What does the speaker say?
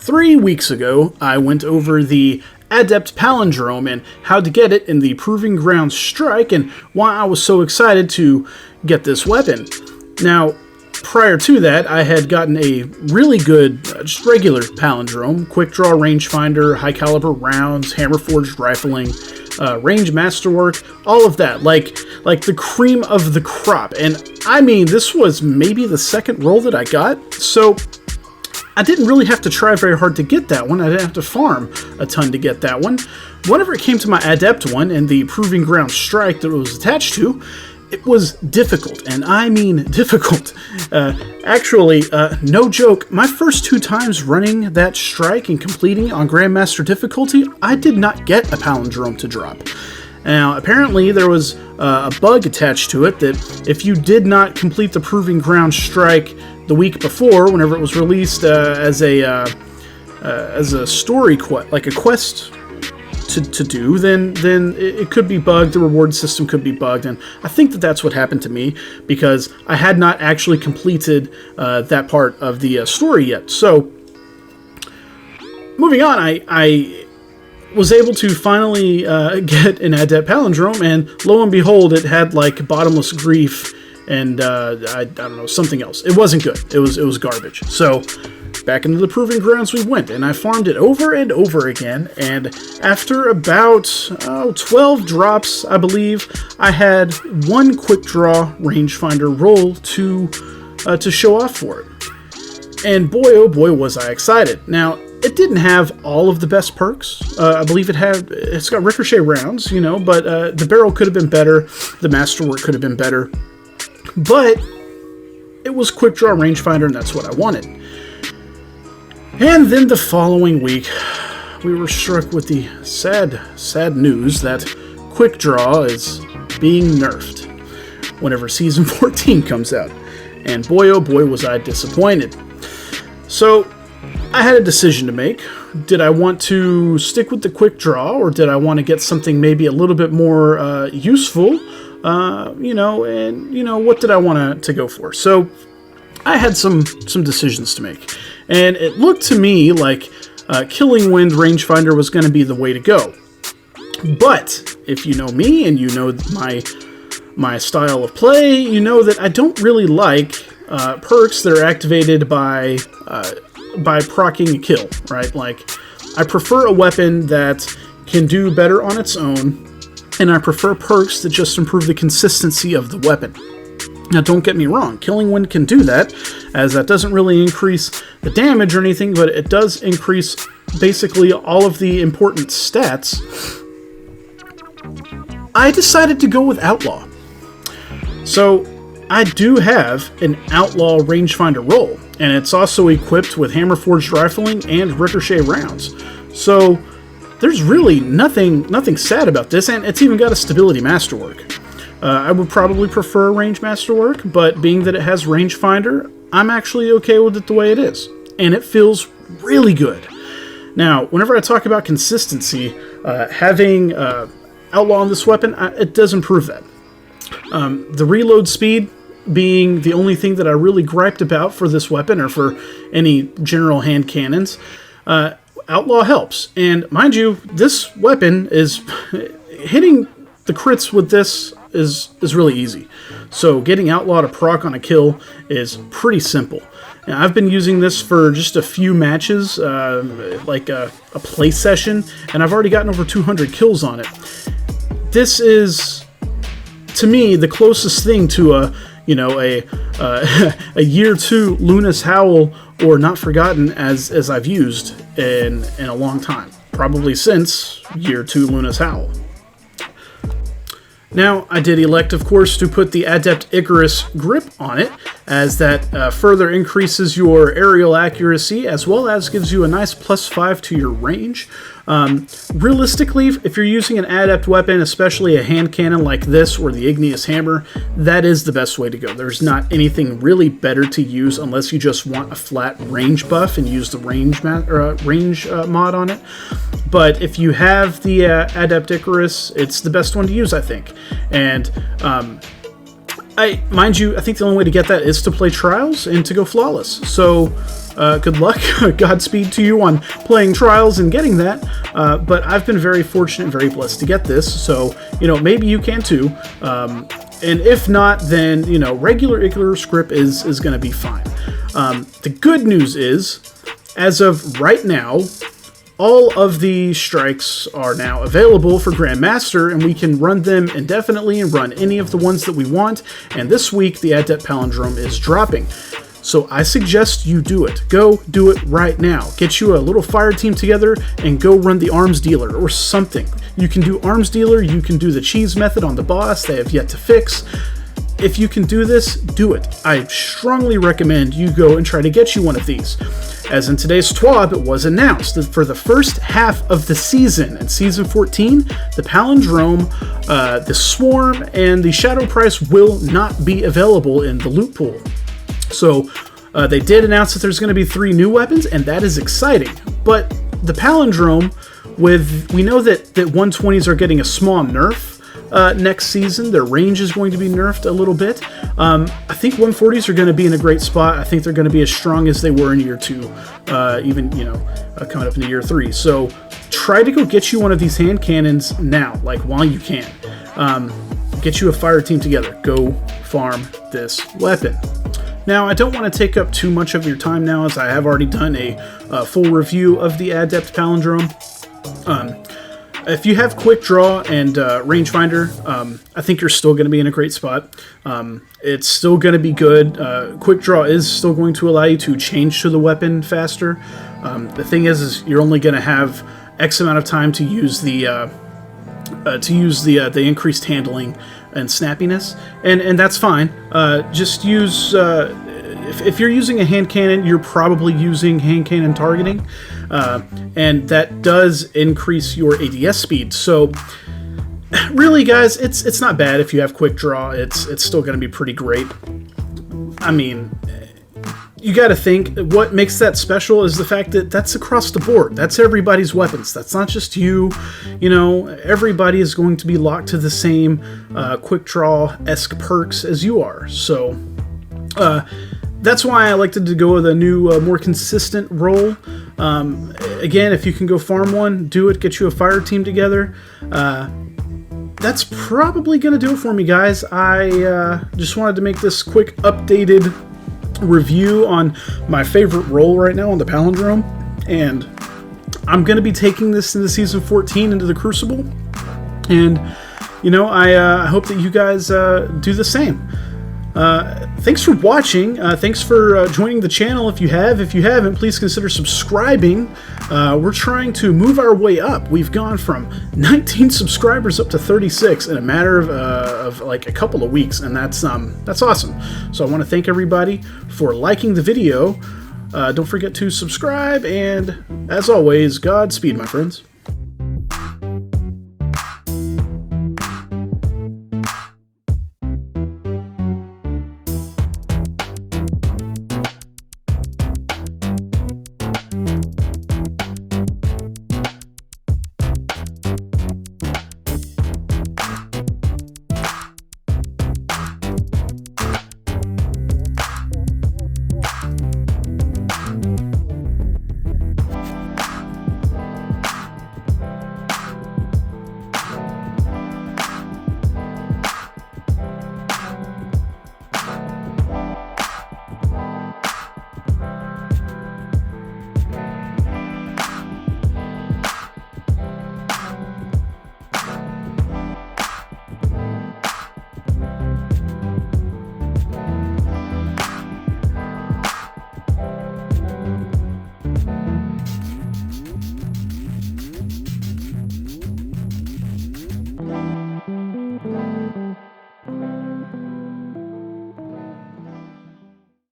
3 weeks ago, I went over the Adept Palindrome and how to get it in the Proving Ground Strike and why I was so excited to get this weapon. Now, prior to that, I had gotten a really good, just regular Palindrome, Quickdraw rangefinder, high caliber rounds, hammer forged rifling, range masterwork, all of that, like the cream of the crop. And I mean, this was maybe the second roll that I got, so I didn't really have to try very hard to get that one. I didn't have to farm a ton to get that one. Whenever it came to my Adept one and the Proving Ground Strike that it was attached to, it was difficult, and I mean difficult. Actually, no joke, my first 2 times running that strike and completing on Grandmaster difficulty, I did not get a Palindrome to drop. Now, apparently there was a bug attached to it that if you did not complete the Proving Ground Strike the week before, whenever it was released as a story quest, like a quest to do, then it could be bugged, the reward system could be bugged, and I think that that's what happened to me, because I had not actually completed that part of the story yet. So, moving on, I was able to finally get an Adept Palindrome, and lo and behold, it had like Bottomless Grief and I don't know, something else. It wasn't good. It was garbage. So back into the Proving Grounds we went, and I farmed it over and over again, and after about 12 drops, I believe, I had one Quickdraw rangefinder roll to show off for it. And boy, oh boy, was I excited. Now, it didn't have all of the best perks. I believe it's got ricochet rounds, you know, but the barrel could have been better, the masterwork could have been better, but it was Quickdraw rangefinder, and that's what I wanted. And then the following week, we were struck with the sad news that Quickdraw is being nerfed whenever Season 14 comes out. And boy, oh boy, was I disappointed. So, I had a decision to make. Did I want to stick with the Quickdraw, or did I want to get something maybe a little bit more useful? What did I want to go for? So, I had some decisions to make. And it looked to me like Killing Wind rangefinder was going to be the way to go. But if you know me and you know my style of play, you know that I don't really like perks that are activated by proccing a kill, right? Like, I prefer a weapon that can do better on its own, and I prefer perks that just improve the consistency of the weapon. Now, don't get me wrong, Killing Wind can do that, as that doesn't really increase the damage or anything, but it does increase basically all of the important stats. I decided to go with Outlaw. So, I do have an Outlaw rangefinder roll, and it's also equipped with hammer forged rifling and ricochet rounds. So, there's really nothing sad about this, and it's even got a stability masterwork. I would probably prefer range masterwork, but being that it has rangefinder, I'm actually okay with it the way it is, and it feels really good. Now, whenever I talk about consistency, having Outlaw on this weapon, it does improve that. The reload speed being the only thing that I really griped about for this weapon, or for any general hand cannons, Outlaw helps. And mind you, this weapon is hitting the crits with this is really easy. So getting Outlaw to proc on a kill is pretty simple. Now, I've been using this for just a few matches, like a play session, and I've already gotten over 200 kills on it. This is, to me, the closest thing to a year 2 Luna's Howl or Not Forgotten as I've used in a long time. Probably since year 2 Luna's Howl. Now, I did elect, of course, to put the Adept Icarus grip on it, as that further increases your aerial accuracy, as well as gives you a nice +5 to your range. Realistically, if you're using an Adept weapon, especially a hand cannon like this or the Igneous Hammer, that is the best way to go. There's not anything really better to use unless you just want a flat range buff and use the range mod on it. But if you have the Adept Icarus, it's the best one to use, I think. And Mind you, I think the only way to get that is to play Trials and to go flawless. So, good luck. Godspeed to you on playing Trials and getting that. But I've been very fortunate and very blessed to get this. So, maybe you can too. And if not, then, regular Igloo script is going to be fine. The good news is, as of right now, all of the strikes are now available for Grandmaster, and we can run them indefinitely and run any of the ones that we want. And this week, the Adept Palindrome is dropping. So I suggest you do it. Go do it right now. Get you a little fire team together and go run the Arms Dealer or something. You can do Arms Dealer, you can do the cheese method on the boss they have yet to fix. If you can do this, do it. I strongly recommend you go and try to get you one of these. As in today's TWAB, it was announced that for the first half of the season, in Season 14, the Palindrome, the Swarm, and the Shadow Price will not be available in the loot pool. So, they did announce that there's going to be 3 new weapons, and that is exciting. But the Palindrome, we know that 120s are getting a small nerf. Next season, their range is going to be nerfed a little bit. I think 140s are going to be in a great spot. I think they're going to be as strong as they were in year 2, even, coming up into year 3. So try to go get you one of these hand cannons now, like while you can. Get you a fire team together. Go farm this weapon. Now, I don't want to take up too much of your time now, as I have already done a full review of the Adept Palindrome. If you have Quickdraw and Rangefinder, I think you're still going to be in a great spot. It's still going to be good. Quickdraw is still going to allow you to change to the weapon faster. The thing is you're only going to have X amount of time to use the increased handling and snappiness, and that's fine. Just use if you're using a hand cannon, you're probably using hand cannon targeting. And that does increase your ADS speed. So, really, guys, it's not bad if you have quick draw. It's still going to be pretty great. I mean, you got to think what makes that special is the fact that that's across the board. That's everybody's weapons. That's not just you. Everybody is going to be locked to the same quick draw-esque perks as you are. So, that's why I elected to go with a new, more consistent role. Again, if you can go farm one, do it. Get you a fire team together. That's probably going to do it for me, guys. I just wanted to make this quick updated review on my favorite role right now on the Palindrome. And I'm going to be taking this into Season 14 into the Crucible. And, I hope that you guys do the same. Thanks for watching. Thanks for joining the channel if you have. If you haven't, please consider subscribing. We're trying to move our way up. We've gone from 19 subscribers up to 36 in a matter of like a couple of weeks, and that's awesome. So I want to thank everybody for liking the video. Don't forget to subscribe, and as always, Godspeed, my friends.